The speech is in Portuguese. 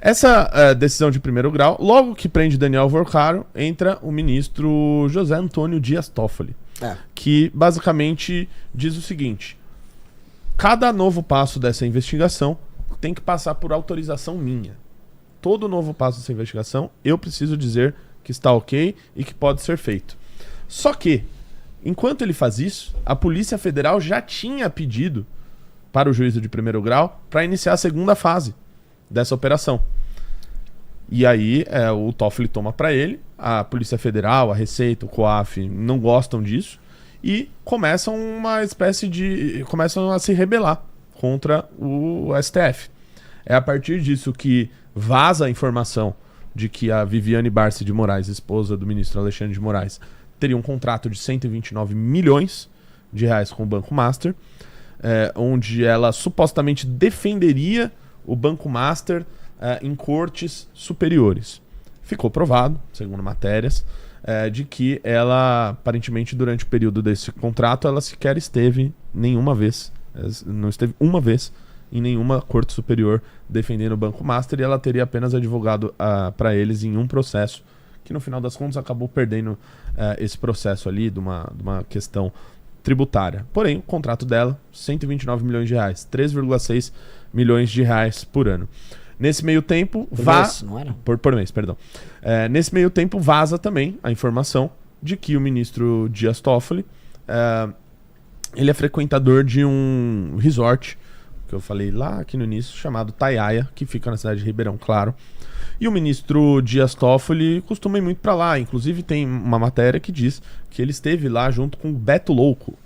Essa decisão de primeiro grau, logo que prende Daniel Alvorcaro, entra o ministro José Antônio Dias Toffoli, que basicamente diz o seguinte: cada novo passo dessa investigação tem que passar por autorização minha. Todo novo passo dessa investigação, eu preciso dizer que está ok e que pode ser feito. Só que, enquanto ele faz isso, a Polícia Federal já tinha pedido para o juízo de primeiro grau para iniciar a segunda fase dessa operação. E aí o Toffoli toma para ele, a Polícia Federal, a Receita, o COAF não gostam disso e começam começam a se rebelar contra o STF. É a partir disso que vaza a informação de que a Viviane Barsi de Moraes, esposa do ministro Alexandre de Moraes, teria um contrato de 129 milhões de reais com o Banco Master, onde ela supostamente defenderia o Banco Master em cortes superiores. Ficou provado, segundo matérias, de que ela, aparentemente, durante o período desse contrato, ela sequer esteve nenhuma vez, não esteve uma vez em nenhuma corte superior defendendo o Banco Master, e ela teria apenas advogado para eles em um processo que no final das contas acabou perdendo esse processo ali de uma questão tributária. Porém, o contrato dela, 129 milhões de reais, 3,6 milhões de reais por ano. Nesse meio tempo, por mês, perdão. Nesse meio tempo, vaza também a informação de que o ministro Dias Toffoli ele é frequentador de um resort que eu falei lá aqui no início, chamado Taiaia, que fica na cidade de Ribeirão Claro. E o ministro Dias Toffoli costuma ir muito para lá. Inclusive tem uma matéria que diz que ele esteve lá junto com o Beto Louco,